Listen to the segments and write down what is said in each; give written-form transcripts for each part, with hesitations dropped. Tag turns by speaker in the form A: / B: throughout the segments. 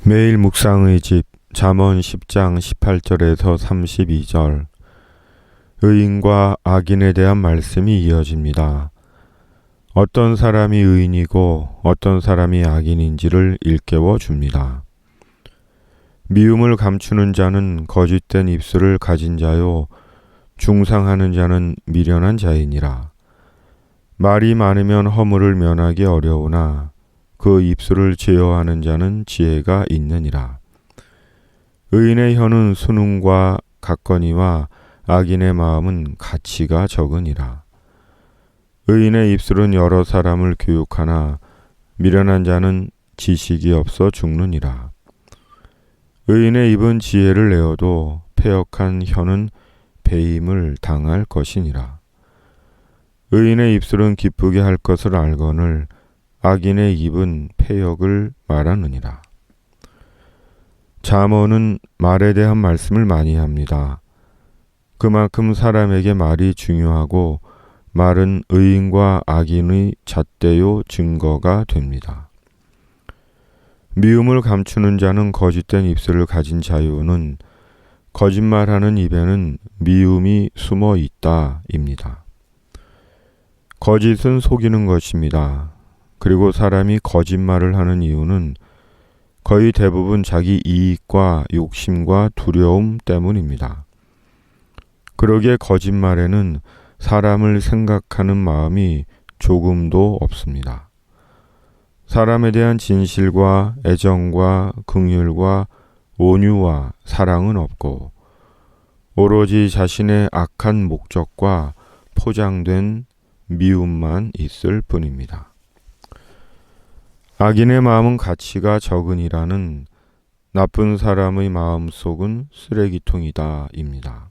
A: 매일 묵상의 집 잠언 10장 18절에서 32절. 의인과 악인에 대한 말씀이 이어집니다. 어떤 사람이 의인이고 어떤 사람이 악인인지를 일깨워 줍니다. 미움을 감추는 자는 거짓된 입술을 가진 자요, 중상하는 자는 미련한 자이니라. 말이 많으면 허물을 면하기 어려우나 그 입술을 제어하는 자는 지혜가 있느니라. 의인의 혀는 수능과 같거니와 악인의 마음은 가치가 적으니라. 의인의 입술은 여러 사람을 교육하나 미련한 자는 지식이 없어 죽느니라. 의인의 입은 지혜를 내어도 패역한 혀는 배임을 당할 것이니라. 의인의 입술은 기쁘게 할 것을 알거늘 악인의 입은 패역을 말하느니라. 잠언은 말에 대한 말씀을 많이 합니다. 그만큼 사람에게 말이 중요하고 말은 의인과 악인의 잣대요 증거가 됩니다. 미움을 감추는 자는 거짓된 입술을 가진 자유는 거짓말하는 입에는 미움이 숨어 있다입니다. 거짓은 속이는 것입니다. 그리고 사람이 거짓말을 하는 이유는 거의 대부분 자기 이익과 욕심과 두려움 때문입니다. 그러기에 거짓말에는 사람을 생각하는 마음이 조금도 없습니다. 사람에 대한 진실과 애정과 긍휼과 온유와 사랑은 없고 오로지 자신의 악한 목적과 포장된 미움만 있을 뿐입니다. 악인의 마음은 가치가 적으니라는 나쁜 사람의 마음속은 쓰레기통이다입니다.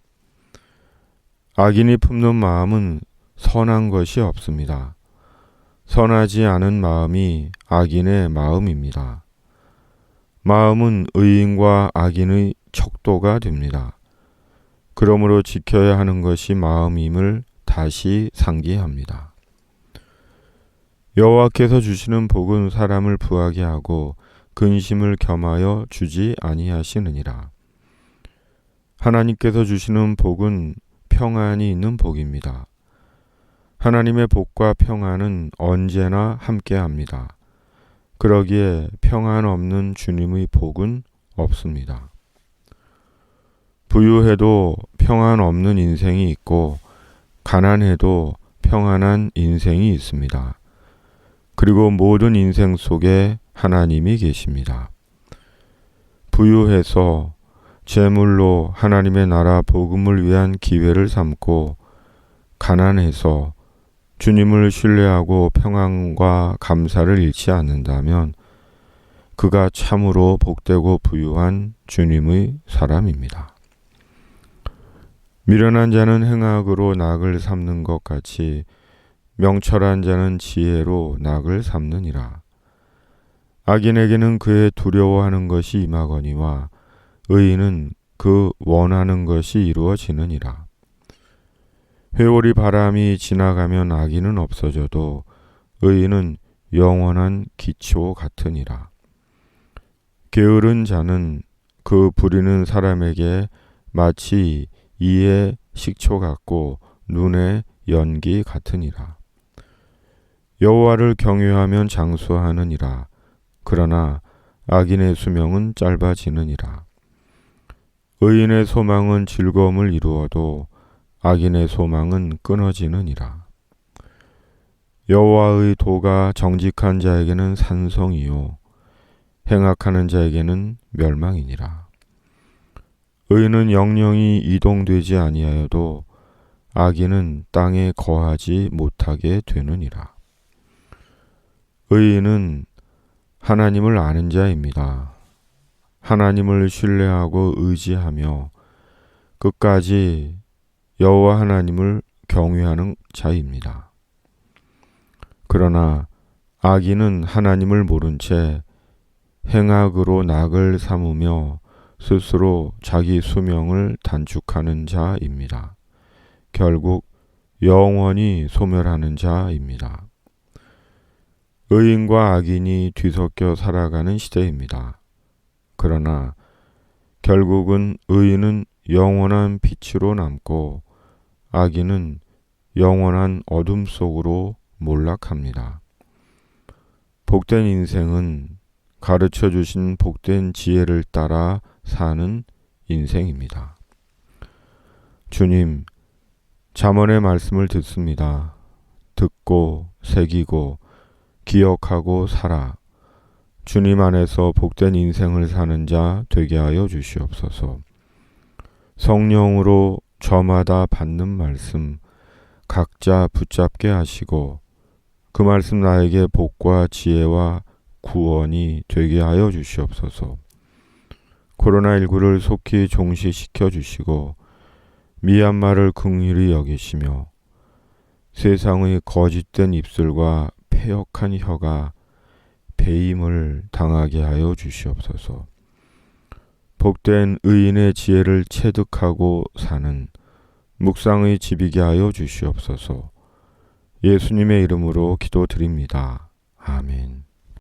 A: 악인이 품는 마음은 선한 것이 없습니다. 선하지 않은 마음이 악인의 마음입니다. 마음은 의인과 악인의 척도가 됩니다. 그러므로 지켜야 하는 것이 마음임을 다시 상기합니다. 여호와께서 주시는 복은 사람을 부하게 하고 근심을 겸하여 주지 아니하시느니라. 하나님께서 주시는 복은 평안이 있는 복입니다. 하나님의 복과 평안은 언제나 함께합니다. 그러기에 평안 없는 주님의 복은 없습니다. 부유해도 평안 없는 인생이 있고 가난해도 평안한 인생이 있습니다. 그리고 모든 인생 속에 하나님이 계십니다. 부유해서 재물로 하나님의 나라 복음을 위한 기회를 삼고 가난해서 주님을 신뢰하고 평안과 감사를 잃지 않는다면 그가 참으로 복되고 부유한 주님의 사람입니다. 미련한 자는 행악으로 낙을 삼는 것 같이 명철한 자는 지혜로 낙을 삼느니라. 악인에게는 그의 두려워하는 것이 임하거니와 의인은 그 원하는 것이 이루어지느니라. 회오리 바람이 지나가면 악인은 없어져도 의인은 영원한 기초 같으니라. 게으른 자는 그 부리는 사람에게 마치 이의 식초 같고 눈의 연기 같으니라. 여호와를 경외하면 장수하느니라. 그러나 악인의 수명은 짧아지느니라. 의인의 소망은 즐거움을 이루어도 악인의 소망은 끊어지느니라. 여호와의 도가 정직한 자에게는 산성이요 행악하는 자에게는 멸망이니라. 의인은 영영이 이동되지 아니하여도 악인은 땅에 거하지 못하게 되느니라. 의인은 하나님을 아는 자입니다. 하나님을 신뢰하고 의지하며 끝까지 여호와 하나님을 경외하는 자입니다. 그러나 악인은 하나님을 모른 채 행악으로 낙을 삼으며 스스로 자기 수명을 단축하는 자입니다. 결국 영원히 소멸하는 자입니다. 의인과 악인이 뒤섞여 살아가는 시대입니다. 그러나 결국은 의인은 영원한 빛으로 남고 악인은 영원한 어둠 속으로 몰락합니다. 복된 인생은 가르쳐 주신 복된 지혜를 따라 사는 인생입니다. 주님, 잠언의 말씀을 듣습니다. 듣고 새기고 기억하고 살아 주님 안에서 복된 인생을 사는 자 되게 하여 주시옵소서. 성령으로 저마다 받는 말씀 각자 붙잡게 하시고 그 말씀 나에게 복과 지혜와 구원이 되게 하여 주시옵소서. 코로나19를 속히 종식시켜 주시고 미얀마를 긍휼히 여기시며 세상의 거짓된 입술과 패역한 혀가 배임을 당하게 하여 주시옵소서. 복된 의인의 지혜를 체득하고 사는 묵상의 집이게 하여 주시옵소서. 예수님의 이름으로 기도드립니다. 아멘.